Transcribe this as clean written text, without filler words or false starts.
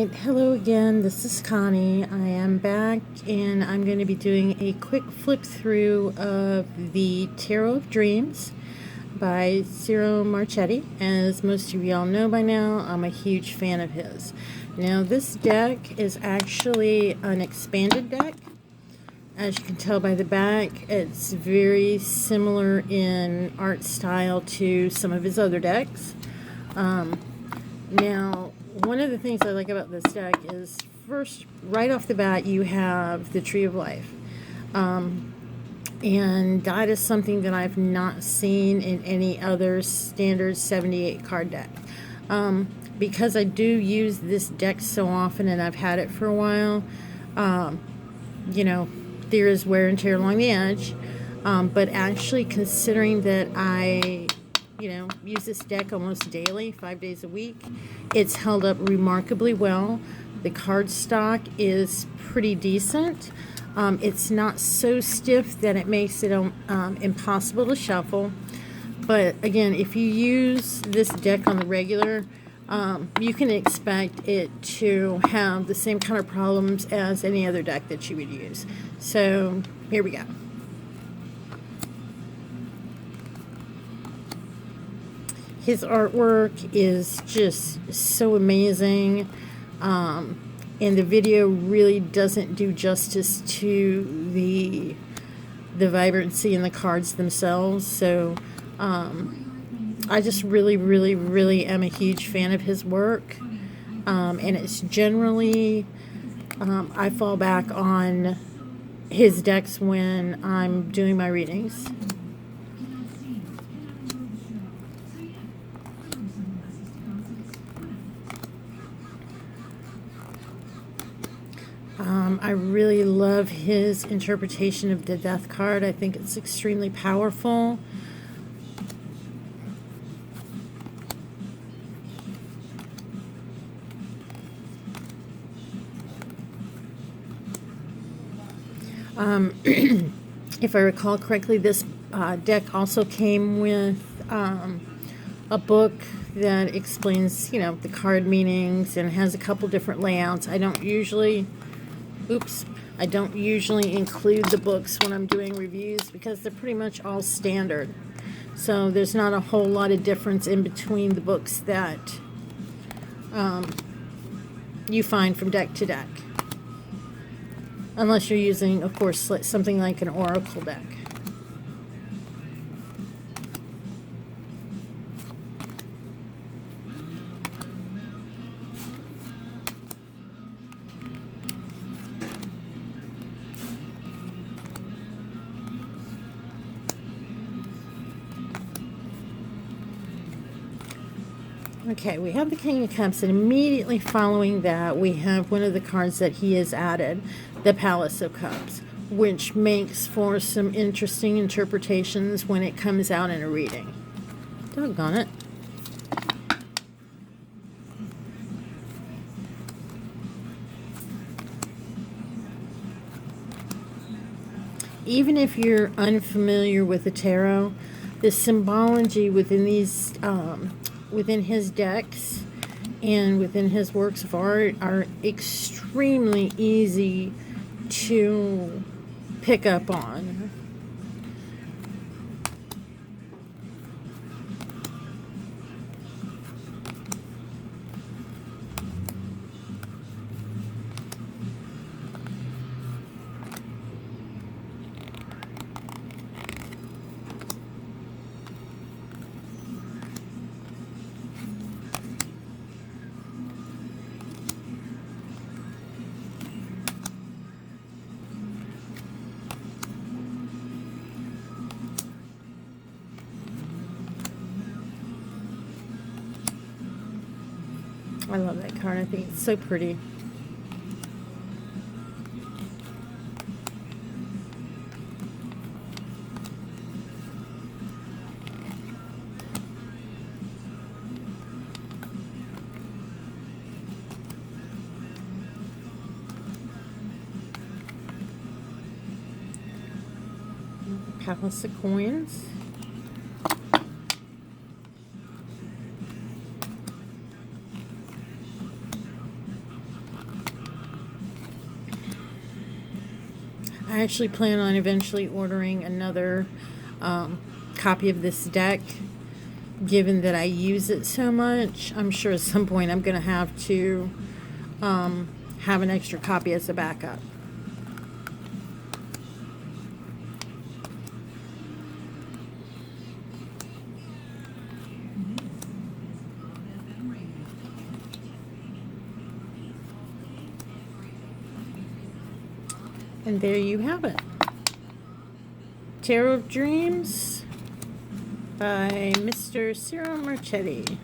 Alright, hello again, this is Connie. I am back and I'm going to be doing a quick flip through of the Tarot of Dreams by Ciro Marchetti. As most of y'all know by now, I'm a huge fan of his. Now this deck is actually an expanded deck. As you can tell by the back, it's very similar in art style to some of his other decks. Now, one of the things I like about this deck is, first, right off the bat, you have the Tree of Life. And that is something that I've not seen in any other standard 78 card deck. Because I do use this deck so often and I've had it for a while, you know, there is wear and tear along the edge. But actually, considering that I use this deck almost daily, 5 days a week, it's held up remarkably well. The card stock is pretty decent. It's not so stiff that it makes it impossible to shuffle. But again, if you use this deck on the regular, you can expect it to have the same kind of problems as any other deck that you would use. So here we go. His artwork is just so amazing, and the video really doesn't do justice to the vibrancy in the cards themselves. So I just really am a huge fan of his work, and it's generally I fall back on his decks when I'm doing my readings. I really love his interpretation of the Death card. I think it's extremely powerful. If I recall correctly, this deck also came with a book that explains, the card meanings and has a couple different layouts. I don't usually include the books when I'm doing reviews because they're pretty much all standard. So there's not a whole lot of difference in between the books that you find from deck to deck. Unless you're using, of course, something like an oracle deck. Okay, we have the King of Cups, and immediately following that, we have one of the cards that he has added, the Palace of Cups, which makes for some interesting interpretations when it comes out in a reading. Doggone it. Even if you're unfamiliar with the tarot, the symbology within these within his decks and within his works of art are extremely easy to pick up on. I love that card. I think it's so pretty. Palace of Coins. I actually plan on eventually ordering another copy of this deck, given that I use it so much. I'm sure at some point I'm going to have to have an extra copy as a backup. And there you have it. Tarot of Dreams by Mr. Ciro Marchetti.